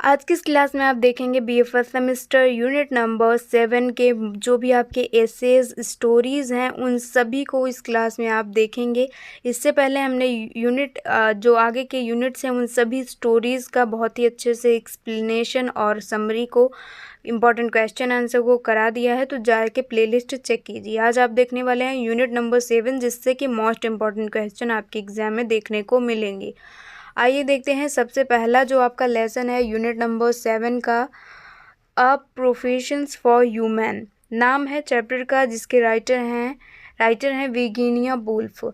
आज की इस क्लास में आप देखेंगे BA first semester unit number 7 के जो भी आपके एसेज स्टोरीज़ हैं उन सभी को इस क्लास में आप देखेंगे। इससे पहले हमने जो आगे के यूनिट्स हैं उन सभी स्टोरीज़ का बहुत ही अच्छे से एक्सप्लेनेशन और समरी को इम्पॉर्टेंट क्वेश्चन आंसर को करा दिया है, तो जाके प्लेलिस्ट चेक कीजिए। आज आप देखने वाले हैं यूनिट नंबर 7, जिससे कि मोस्ट इम्पॉर्टेंट क्वेश्चन आपके एग्जाम में देखने को मिलेंगे। आइए देखते हैं सबसे पहला जो आपका लेसन है यूनिट नंबर 7 का, अ प्रोफेशंस फॉर ह्यूमन नाम है चैप्टर का, जिसके राइटर हैं वर्जीनिया वुल्फ।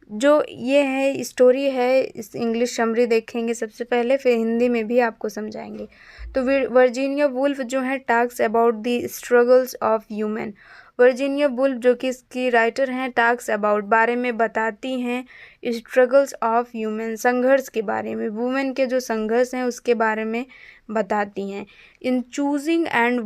जो ये है स्टोरी है, इस इंग्लिश समरी देखेंगे सबसे पहले, फिर हिंदी में भी आपको समझाएंगे। तो वर्जीनिया वुल्फ जो है talks about the struggles of human. Virginia Woolf जो कि इसकी राइटर हैं, टॉक्स अबाउट बारे में बताती हैं, स्ट्रगल्स ऑफ ह्यूमन संघर्ष के बारे में, वुमेन के जो संघर्ष हैं उसके बारे में बताती हैं। इन चूजिंग एंड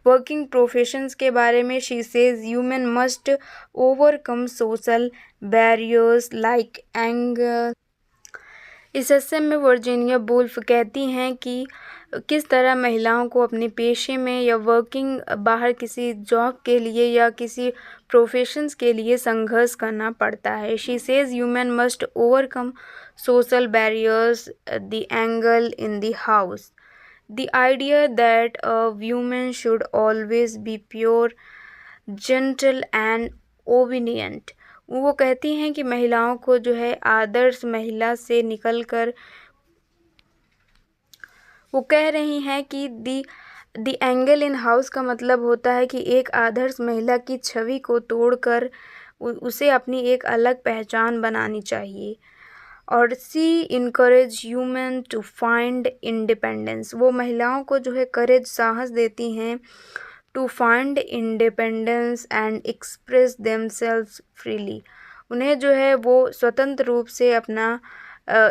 वर्किंग प्रोफेशंस के बारे में she says human must overcome social barriers like anger. इस एस्से में वर्जीनिया वुल्फ कहती हैं कि किस तरह महिलाओं को अपने पेशे में या वर्किंग बाहर किसी जॉब के लिए या किसी प्रोफेशंस के लिए संघर्ष करना पड़ता है। She says human must overcome social barriers, the angle in the house, the idea that a woman should always be pure, gentle and obedient। वो कहती हैं कि महिलाओं को जो है आदर्श महिला से निकलकर, वो कह रही हैं कि दी एंगल इन हाउस का मतलब होता है कि एक आदर्श महिला की छवि को तोड़कर उसे अपनी एक अलग पहचान बनानी चाहिए। और she encourage human to find independence, वो महिलाओं को जो है करेज साहस देती हैं, to find independence and express themselves freely. उन्हें जो है वो स्वतंत्र रूप से अपना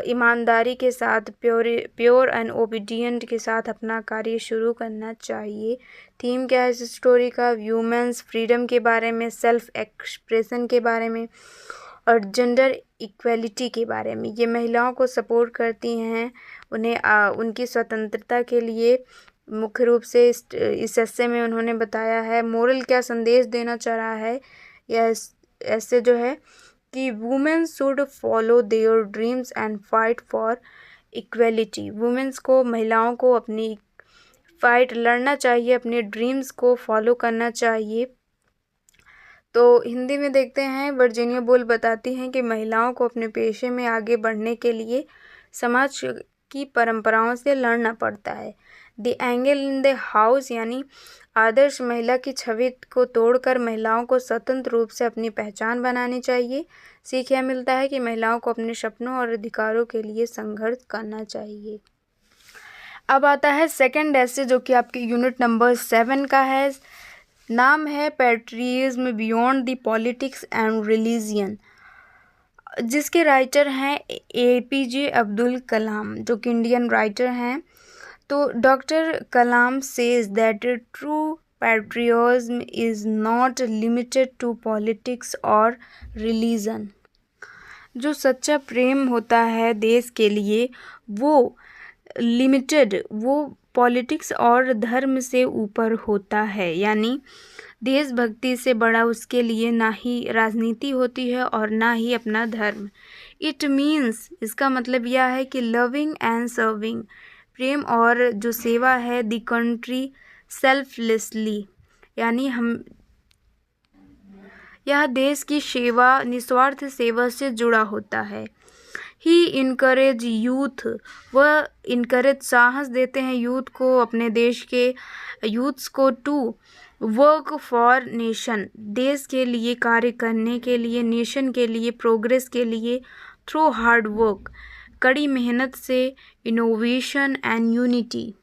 ईमानदारी के साथ प्योर एंड ओबीडियंट के साथ अपना कार्य शुरू करना चाहिए। थीम क्या है इस स्टोरी का? ह्यूमन्स फ्रीडम के बारे में, सेल्फ एक्सप्रेशन के बारे में और जेंडर इक्वलिटी के बारे में। ये महिलाओं को सपोर्ट करती हैं, उन्हें उनकी स्वतंत्रता के लिए मुख्य रूप से इस एस्से में उन्होंने बताया है। मोरल क्या संदेश देना चाह रहा है यह एस्से जो है कि women should follow their dreams and fight for equality. Womens को, महिलाओं को अपनी लड़ना चाहिए, अपने ड्रीम्स को फॉलो करना चाहिए। तो हिंदी में देखते हैं, वर्जीनिया वुल्फ बताती हैं कि महिलाओं को अपने पेशे में आगे बढ़ने के लिए समाज की परंपराओं से लड़ना पड़ता है। The angle in the house यानी आदर्श महिला की छवि को तोड़कर महिलाओं को स्वतंत्र रूप से अपनी पहचान बनानी चाहिए। सीख यह मिलता है कि महिलाओं को अपने सपनों और अधिकारों के लिए संघर्ष करना चाहिए। अब आता है सेकंड एस्से जो कि आपके यूनिट नंबर 7 का है, नाम है patriotism beyond the politics and religion, जिसके राइटर हैं एपीजे अब्दुल कलाम, जो कि इंडियन राइटर हैं। तो doctor Kalam says that true patriotism is not limited to politics और रिलीजन। जो सच्चा प्रेम होता है देश के लिए वो पॉलिटिक्स और धर्म से ऊपर होता है, यानी देशभक्ति से बड़ा उसके लिए ना ही राजनीति होती है और ना ही अपना धर्म। इट मीन्स, इसका मतलब यह है कि लविंग एंड सर्विंग, प्रेम और जो सेवा है, द कंट्री सेल्फलेसली, यानी यह देश की सेवा, निस्वार्थ सेवा से जुड़ा होता है। ही इनकरेज यूथ, वह इनकरेज साहस देते हैं यूथ को, अपने देश के यूथ्स को, टू वर्क फॉर नेशन, देश के लिए कार्य करने के लिए, नेशन के लिए, प्रोग्रेस के लिए, थ्रू हार्ड वर्क, कड़ी मेहनत से, इनोवेशन एंड यूनिटी,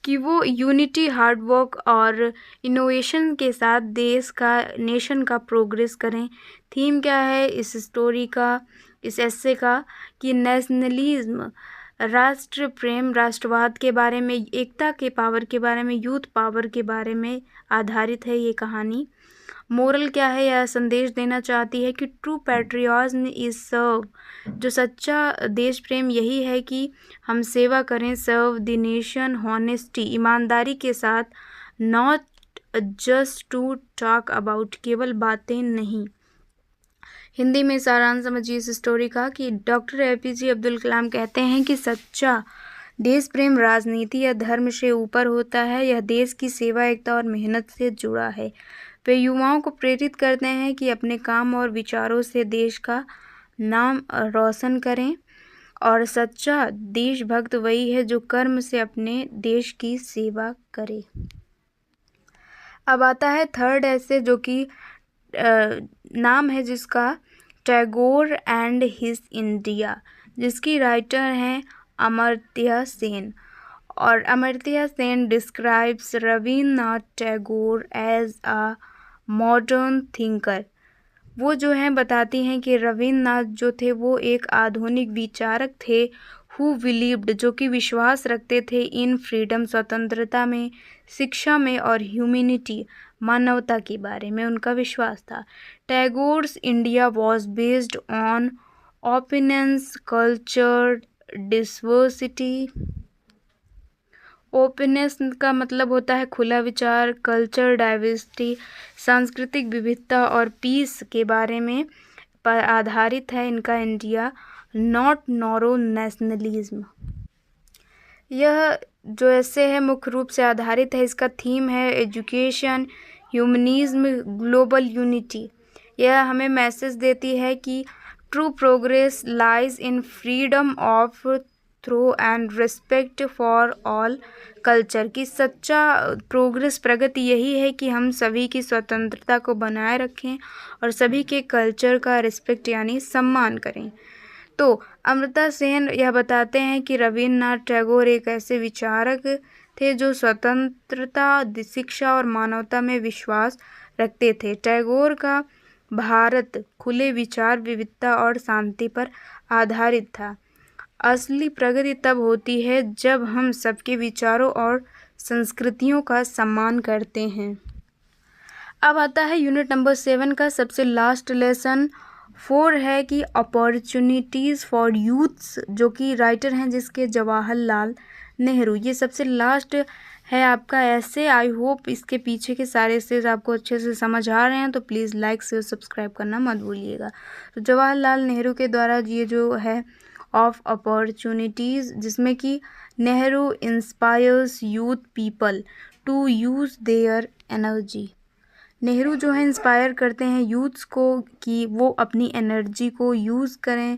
कि वो यूनिटी, हार्ड वर्क और इनोवेशन के साथ देश का, नेशन का प्रोग्रेस करें। थीम क्या है इस स्टोरी का, इस एस्से का, कि नेशनलिज्म, राष्ट्र प्रेम, राष्ट्रवाद के बारे में, एकता के पावर के बारे में, यूथ पावर के बारे में आधारित है ये कहानी। मोरल क्या है, यह संदेश देना चाहती है कि ट्रू पैट्रियटिज्म इज सर्व, जो सच्चा देश प्रेम यही है कि हम सेवा करें, सर्व द नेशन हॉनेस्टी, ईमानदारी के साथ, not just to talk about, केवल बातें नहीं। हिंदी में सारांश समझिए इस स्टोरी का कि डॉक्टर APJ अब्दुल कलाम कहते हैं कि सच्चा देश प्रेम राजनीति या धर्म से ऊपर होता है, यह देश की सेवा, एकता और मेहनत से जुड़ा है। वे युवाओं को प्रेरित करते हैं कि अपने काम और विचारों से देश का नाम रोशन करें, और सच्चा देशभक्त वही है जो कर्म से अपने देश की सेवा करे। अब आता है थर्ड ऐसे, जो कि नाम है जिसका टैगोर एंड हिज इंडिया, जिसकी राइटर हैं अमर्त्य सेन। और Amartya Sen describes Rabindranath Tagore as a modern thinker. वो जो हैं बताती हैं कि रविन्द्रनाथ जो थे वो एक आधुनिक विचारक थे, हु बिलीव्ड, जो कि विश्वास रखते थे, इन फ्रीडम, स्वतंत्रता में, शिक्षा में, और ह्यूमैनिटी, मानवता के बारे में उनका विश्वास था। Tagore's India was based on opinions, culture, diversity. Openness का मतलब होता है खुला विचार, कल्चर डाइवर्सिटी, सांस्कृतिक विविधता, और पीस के बारे में पर आधारित है इनका इंडिया, नॉट नैरो नेशनलिज्म। यह जो ऐसे है मुख्य रूप से आधारित है, इसका थीम है एजुकेशन, ह्यूमनिज्म, ग्लोबल यूनिटी। यह हमें मैसेज देती है कि true progress lies in freedom of thought and respect for all culture, की सच्चा प्रोग्रेस, प्रगति यही है कि हम सभी की स्वतंत्रता को बनाए रखें और सभी के कल्चर का रिस्पेक्ट यानी सम्मान करें। तो अमर्त्य सेन यह बताते हैं कि रविन्द्रनाथ टैगोर एक ऐसे विचारक थे जो स्वतंत्रता, शिक्षा और मानवता में विश्वास रखते थे। टैगोर का भारत खुले विचार, विविधता और शांति पर आधारित था। असली प्रगति तब होती है जब हम सबके विचारों और संस्कृतियों का सम्मान करते हैं। अब आता है यूनिट नंबर 7 का सबसे लास्ट लेसन 4 है कि अपॉर्चुनिटीज़ फॉर यूथ्स, जो कि राइटर हैं जिसके जवाहरलाल नेहरू। ये सबसे लास्ट है आपका ऐसे। आई होप इसके पीछे के सारे एसेज आपको अच्छे से समझ आ रहे हैं, तो प्लीज़ लाइक शेयर सब्सक्राइब करना मत भूलिएगा। तो जवाहरलाल नेहरू के द्वारा ये जो है ऑफ अपॉर्चुनिटीज़, जिसमें कि Nehru inspires youth people to use their energy. Nehru जो है इंस्पायर करते हैं यूथ्स को कि वो अपनी एनर्जी को यूज़ करें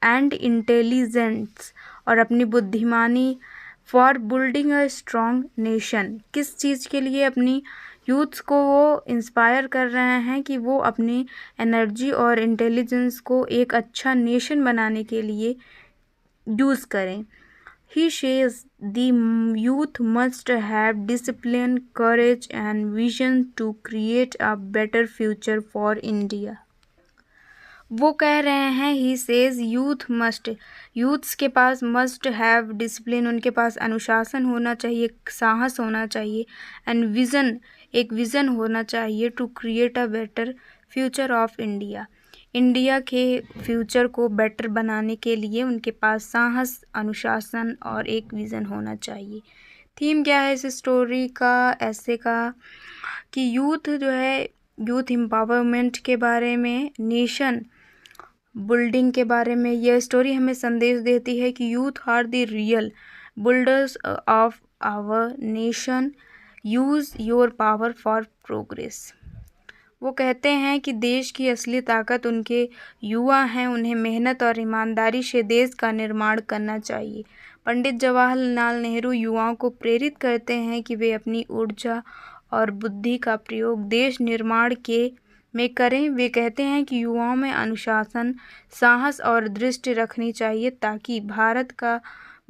एंड इंटेलिजेंस, और अपनी बुद्धिमानी, for building a strong nation. किस चीज़ के लिए अपनी यूथ्स को वो इंस्पायर कर रहे हैं कि वो अपनी एनर्जी और इंटेलिजेंस को एक अच्छा नेशन बनाने के लिए यूज़ करें। He says the youth must have discipline, courage and vision to create a better future for India. वो कह रहे हैं ही सेज यूथ्स के पास मस्ट हैव डिसिप्लिन, उनके पास अनुशासन होना चाहिए, साहस होना चाहिए, एंड विज़न, एक विज़न होना चाहिए, to create a better future of India. India के फ्यूचर को बेटर बनाने के लिए उनके पास साहस, अनुशासन और एक विज़न होना चाहिए। थीम क्या है इस स्टोरी का, ऐसे का, कि यूथ जो है, यूथ एम्पावरमेंट के बारे में, नेशन बिल्डिंग के बारे में। यह स्टोरी हमें संदेश देती है कि youth are the real builders of our nation, use your power for progress. वो कहते हैं कि देश की असली ताकत उनके युवा हैं, उन्हें मेहनत और ईमानदारी से देश का निर्माण करना चाहिए। पंडित जवाहरलाल नेहरू युवाओं को प्रेरित करते हैं कि वे अपनी ऊर्जा और बुद्धि का प्रयोग देश निर्माण में करें। वे कहते हैं कि युवाओं में अनुशासन, साहस और दृष्टि रखनी चाहिए ताकि भारत का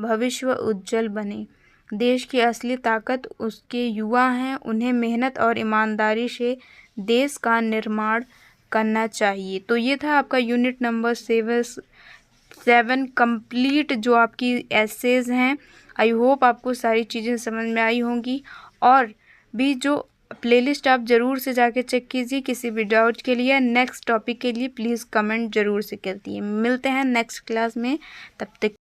भविष्य उज्जवल बने। देश की असली ताकत उसके युवा हैं, उन्हें मेहनत और ईमानदारी से देश का निर्माण करना चाहिए। तो ये था आपका यूनिट नंबर 7 कंप्लीट, जो आपकी एसेज हैं। आई होप आपको सारी चीज़ें समझ में आई होंगी, और भी जो प्लेलिस्ट आप ज़रूर से जाके चेक कीजिए। किसी भी डाउट के लिए, नेक्स्ट टॉपिक के लिए प्लीज़ कमेंट ज़रूर से कीजिए। मिलते हैं नेक्स्ट क्लास में, तब तक